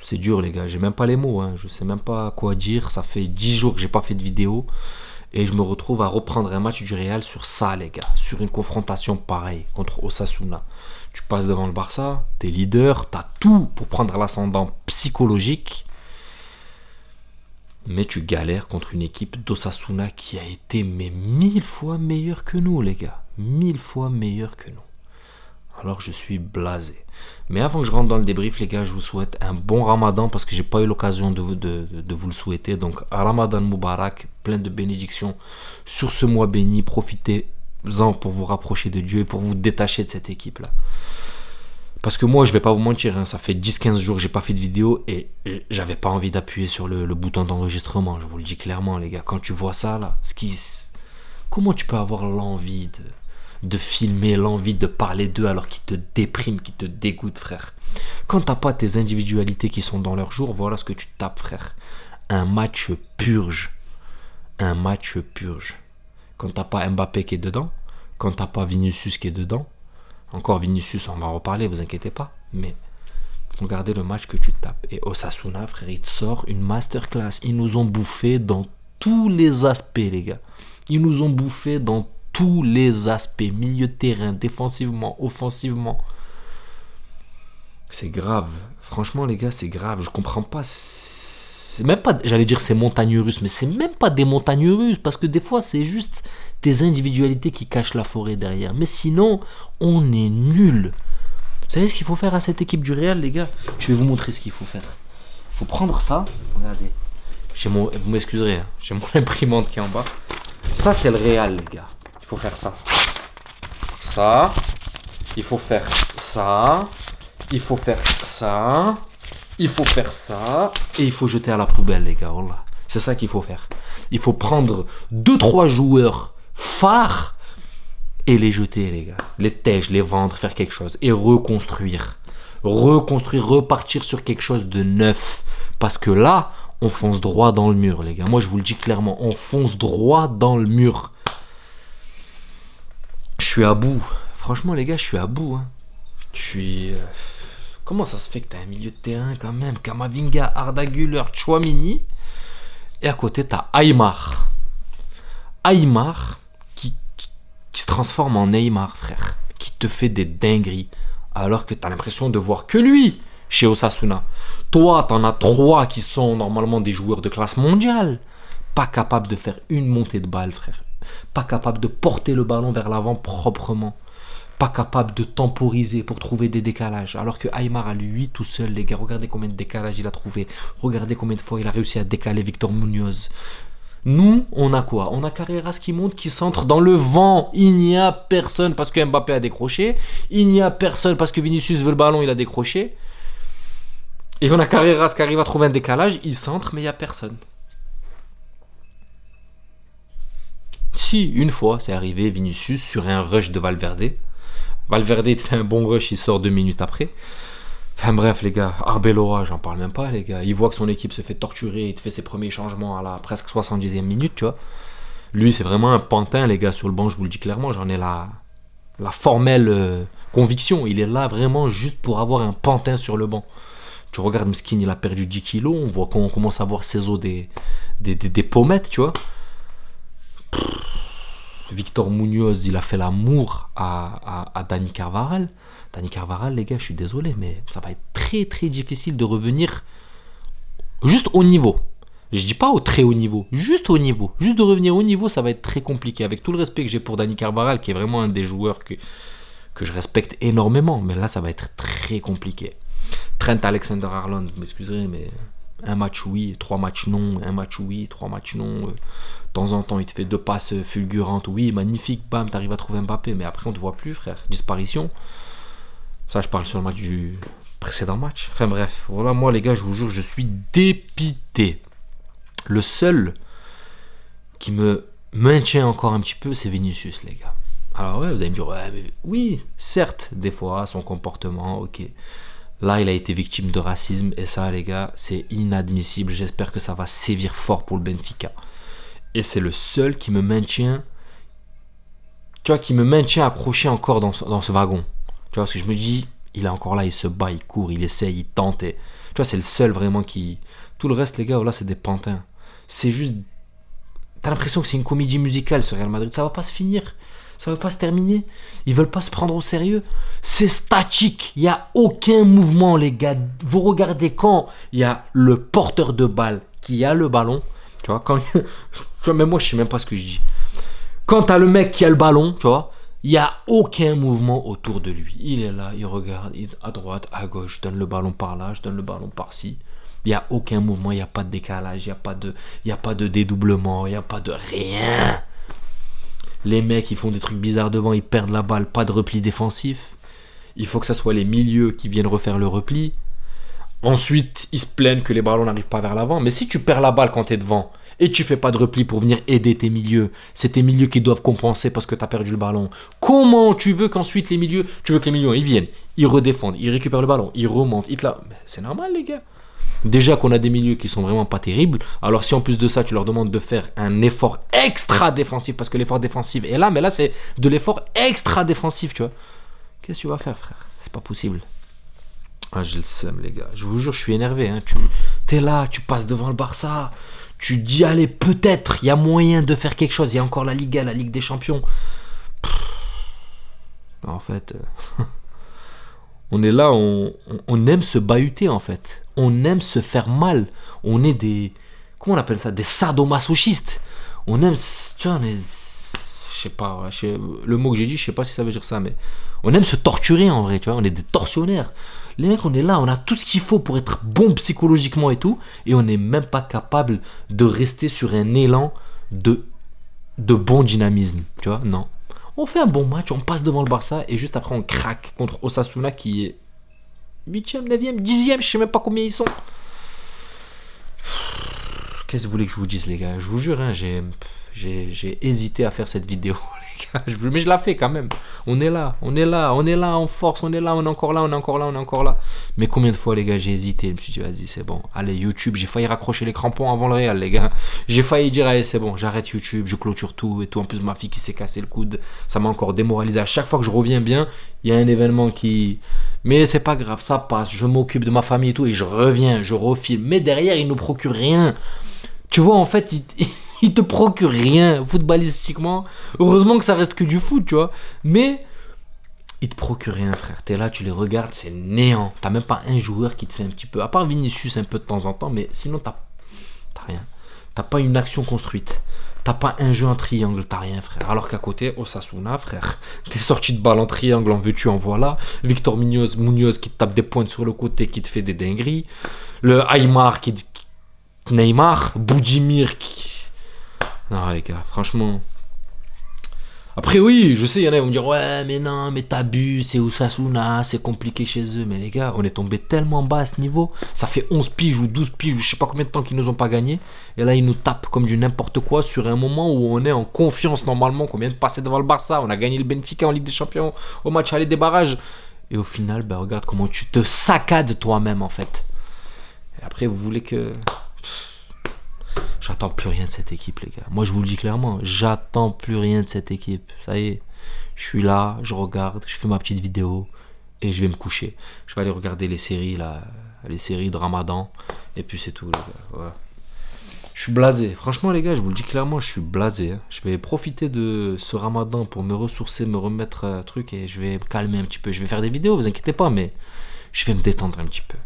c'est dur, les gars. J'ai même pas les mots. Hein. Je sais même pas quoi dire. Ça fait 10 jours que j'ai pas fait de vidéo. Et je me retrouve à reprendre un match du Real sur ça, les gars. Sur une confrontation pareille contre Osasuna. Tu passes devant le Barça, t'es leader, t'as tout pour prendre l'ascendant psychologique. Mais tu galères contre une équipe d'Osasuna qui a été 1000 fois meilleure que nous, les gars. 1000 fois meilleure que nous. Alors je suis blasé. Mais avant que je rentre dans le débrief, les gars, je vous souhaite un bon Ramadan parce que j'ai pas eu l'occasion de vous le souhaiter. Donc Ramadan Moubarak, plein de bénédictions sur ce mois béni. Profitez-en pour vous rapprocher de Dieu et pour vous détacher de cette équipe-là. Parce que moi, je vais pas vous mentir, hein, ça fait 10-15 jours que j'ai pas fait de vidéo et j'avais pas envie d'appuyer sur le bouton d'enregistrement. Je vous le dis clairement, les gars. Quand tu vois ça, là, comment tu peux avoir l'envie de filmer, l'envie de parler d'eux alors qu'ils te dépriment, qu'ils te dégoûtent, frère. Quand t'as pas tes individualités qui sont dans leur jour, voilà ce que tu tapes, frère. Un match purge. Un match purge. Quand t'as pas Mbappé qui est dedans, quand t'as pas Vinicius qui est dedans, encore Vinicius, on va en reparler, vous inquiétez pas, mais regardez le match que tu tapes. Et Osasuna, frère, il te sort une masterclass. Ils nous ont bouffé dans tous les aspects, les gars. Ils nous ont bouffé dans tous les aspects, milieu de terrain, défensivement, offensivement. C'est grave. Franchement, les gars, c'est grave. Je comprends pas. C'est même pas, j'allais dire c'est montagnes russes, mais c'est même pas des montagnes russes, parce que des fois, c'est juste tes individualités qui cachent la forêt derrière. Mais sinon, on est nul. Vous savez ce qu'il faut faire à cette équipe du Real, les gars? Je vais vous montrer ce qu'il faut faire. Il faut prendre ça. Regardez. Vous m'excuserez, hein, j'ai mon imprimante qui est en bas. Ça, c'est le Real, les gars. Il faut faire ça. Ça. Il faut faire ça. Il faut faire ça. Il faut faire ça. Et il faut jeter à la poubelle, les gars. Voilà. C'est ça qu'il faut faire. Il faut prendre 2-3 joueurs phares et les jeter, les gars. Les tèges, les vendre, faire quelque chose. Et reconstruire. Reconstruire, repartir sur quelque chose de neuf. Parce que là, on fonce droit dans le mur, les gars. Moi, je vous le dis clairement. On fonce droit dans le mur. Je suis à bout. Franchement, les gars, je suis à bout. Hein. Je suis... Comment ça se fait que t'as un milieu de terrain quand même? Kamavinga, Arda Güler, Tchouamini. Et à côté, t'as Aymar. Aymar qui se transforme en Neymar, frère. Qui te fait des dingueries. Alors que t'as l'impression de voir que lui chez Osasuna. Toi, t'en as 3 qui sont normalement des joueurs de classe mondiale. Pas capable de faire une montée de balle, frère. Pas capable de porter le ballon vers l'avant proprement. Pas capable de temporiser pour trouver des décalages. Alors que Aymar, à lui tout seul, les gars, regardez combien de décalages il a trouvé. Regardez combien de fois il a réussi à décaler Victor Munoz. Nous, on a quoi? On a Carreras qui monte, qui centre dans le vent. Il n'y a personne parce que Mbappé a décroché. Il n'y a personne parce que Vinicius veut le ballon, il a décroché. Et on a Carreras qui arrive à trouver un décalage. Il centre, mais il n'y a personne. Si, une fois, c'est arrivé, Vinicius, sur un rush de Valverde. Valverde, il te fait un bon rush, il sort 2 minutes après. Enfin bref, les gars, Arbeloa, j'en parle même pas, les gars. Il voit que son équipe se fait torturer, il te fait ses premiers changements à la presque 70e minute, tu vois. Lui, c'est vraiment un pantin, les gars, sur le banc, je vous le dis clairement. J'en ai la formelle conviction. Il est là vraiment juste pour avoir un pantin sur le banc. Tu regardes Mskin, il a perdu 10 kilos. On voit qu'on commence à voir ses os des pommettes, tu vois. Victor Munoz, il a fait l'amour à Dani Carvajal. Dani Carvajal, les gars, je suis désolé, mais ça va être très très difficile de revenir juste au niveau. Je dis pas au très haut niveau, juste au niveau. Juste de revenir au niveau, ça va être très compliqué. Avec tout le respect que j'ai pour Dani Carvajal, qui est vraiment un des joueurs que je respecte énormément, mais là, ça va être très compliqué. Trent Alexander-Arnold, vous m'excuserez, mais un match oui, 3 matchs non, un match oui, 3 matchs non. De temps en temps, il te fait 2 passes fulgurantes, oui, magnifique, bam, t'arrives à trouver Mbappé, mais après, on te voit plus, frère. Disparition. Ça, je parle sur le match du précédent match. Enfin bref, voilà, moi, les gars, je vous jure, je suis dépité. Le seul qui me maintient encore un petit peu, c'est Vinicius, les gars. Alors ouais, vous allez me dire, ouais, mais oui, certes, des fois, son comportement, ok. Là, il a été victime de racisme, et ça, les gars, c'est inadmissible. J'espère que ça va sévir fort pour le Benfica. Et c'est le seul qui me maintient, tu vois, qui me maintient accroché encore dans ce wagon. Tu vois, parce que je me dis, Il est encore là, il se bat, il court, il essaye, il tente. Et... Tu vois, c'est le seul vraiment qui... Tout le reste, les gars, voilà, c'est des pantins. C'est juste... T'as l'impression que c'est une comédie musicale, ce Real Madrid. Ça va pas se finir. Ça va pas se terminer. Ils veulent pas se prendre au sérieux. C'est statique. Il y a aucun mouvement, les gars. Vous regardez quand il y a le porteur de balle qui a le ballon. Tu vois, quand... tu vois, même moi, je sais même pas ce que je dis. Quand t'as le mec qui a le ballon, tu vois, il n'y a aucun mouvement autour de lui. Il est là, il regarde à droite, à gauche, je donne le ballon par là, je donne le ballon par-ci. Il n'y a aucun mouvement, il n'y a pas de décalage, il n'y a pas de dédoublement, il n'y a pas de rien. Les mecs, ils font des trucs bizarres devant, ils perdent la balle, pas de repli défensif. Il faut que ce soit les milieux qui viennent refaire le repli. Ensuite, ils se plaignent que les ballons n'arrivent pas vers l'avant. Mais si tu perds la balle quand tu es devant et tu fais pas de repli pour venir aider tes milieux, c'est tes milieux qui doivent compenser parce que tu as perdu le ballon. Comment tu veux qu'ensuite les milieux, ils viennent, ils redéfendent, ils récupèrent le ballon, ils remontent, ils te la... Mais c'est normal, les gars. Déjà qu'on a des milieux qui sont vraiment pas terribles. Alors si en plus de ça, tu leur demandes de faire un effort extra défensif, parce que l'effort défensif est là, mais là c'est de l'effort extra défensif, tu vois. Qu'est-ce que tu vas faire, frère? C'est pas possible. Ah, j'ai le seum, les gars. Je vous jure, je suis énervé. Hein. T'es là, tu passes devant le Barça. Tu dis, allez, peut-être, il y a moyen de faire quelque chose. Il y a encore la Liga, la Ligue des Champions. En fait, on est là, on aime se bahuter, en fait. On aime se faire mal. On est des... Comment on appelle ça? Des sadomasochistes. On aime... Tu vois, on est... Je sais pas, voilà, le mot que j'ai dit, je sais pas si ça veut dire ça, mais... On aime se torturer, en vrai, tu vois. On est des tortionnaires. Les mecs, on est là, on a tout ce qu'il faut pour être bon psychologiquement et tout, et on n'est même pas capable de rester sur un élan de bon dynamisme, tu vois, non. On fait un bon match, on passe devant le Barça, et juste après on craque contre Osasuna qui est 8e, 9e, 10e, je sais même pas combien ils sont. Qu'est-ce que vous voulez que je vous dise, les gars? Je vous jure, hein, j'ai hésité à faire cette vidéo, les gars. Mais je la fais quand même. On est là en force, on est là, on est encore là, on est encore là, on est encore là. Mais combien de fois, les gars, j'ai hésité. Je me suis dit, vas-y, c'est bon. Allez, YouTube, j'ai failli raccrocher les crampons avant le Real, les gars. J'ai failli dire, allez, c'est bon, j'arrête YouTube, je clôture tout et tout. En plus, ma fille qui s'est cassé le coude, ça m'a encore démoralisé. À chaque fois que je reviens bien, il y a un événement qui... Mais c'est pas grave, ça passe. Je m'occupe de ma famille et tout, et je reviens, je refilme. Mais derrière, il nous procure rien. Tu vois, en fait, il te procure rien footballistiquement. Heureusement que ça reste que du foot, tu vois. Mais il te procure rien, frère. T'es là, tu les regardes, c'est néant. T'as même pas un joueur qui te fait un petit peu. À part Vinicius un peu de temps en temps, mais sinon t'as rien. T'as pas une action construite. T'as pas un jeu en triangle, t'as rien, frère. Alors qu'à côté, Osasuna, frère, t'es sorti de balle en triangle, en veux-tu, en voilà. Victor Munoz qui te tape des pointes sur le côté, qui te fait des dingueries. Le Aymar Neymar, Boudjimir qui... Non, les gars, franchement... Après, oui, je sais, il y en a qui vont me dire, ouais, mais non, mais t'abuses, c'est Osasuna, c'est compliqué chez eux. Mais les gars, on est tombé tellement bas à ce niveau. Ça fait 11 piges ou 12 piges, ou je sais pas combien de temps qu'ils nous ont pas gagné. Et là, ils nous tapent comme du n'importe quoi sur un moment où on est en confiance normalement, qu'on vient de passer devant le Barça. On a gagné le Benfica en Ligue des Champions au match aller des barrages. Et au final, ben, regarde comment tu te saccades toi-même, en fait. Et après, vous voulez que... J'attends plus rien de cette équipe, les gars. Moi, je vous le dis clairement, j'attends plus rien de cette équipe. Ça y est, je suis là, je regarde, je fais ma petite vidéo et je vais me coucher. Je vais aller regarder les séries, là, les séries de Ramadan. Et puis c'est tout, les gars. Ouais. Je suis blasé. Franchement, les gars, je vous le dis clairement, je suis blasé. Hein. Je vais profiter de ce Ramadan pour me ressourcer, me remettre un truc et je vais me calmer un petit peu. Je vais faire des vidéos, vous inquiétez pas, mais je vais me détendre un petit peu.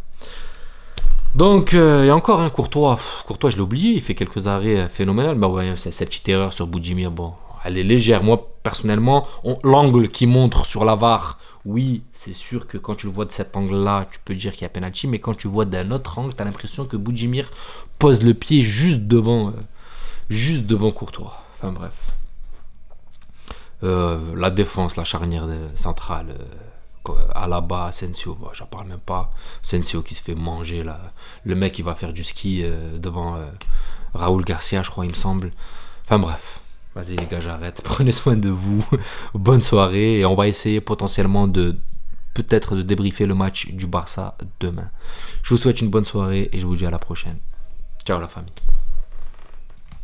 Donc, il y a encore un Courtois. Courtois, je l'ai oublié, il fait quelques arrêts phénoménales. Bah ouais, c'est cette petite erreur sur Boudjimir. Bon, elle est légère. Moi, personnellement, l'angle qui montre sur la VAR, oui, c'est sûr que quand tu le vois de cet angle-là, tu peux dire qu'il y a penalty. Mais quand tu vois d'un autre angle, tu as l'impression que Boudjimir pose le pied juste devant Courtois. Enfin bref. La défense, la charnière centrale... Alaba, Asensio, bon, j'en parle même pas. Asensio qui se fait manger là. Le mec il va faire du ski devant Raúl Garcia, je crois, il me semble. Enfin bref, vas-y les gars, j'arrête. Prenez soin de vous. Bonne soirée et on va essayer potentiellement peut-être de débriefer le match du Barça demain. Je vous souhaite une bonne soirée et je vous dis à la prochaine. Ciao la famille.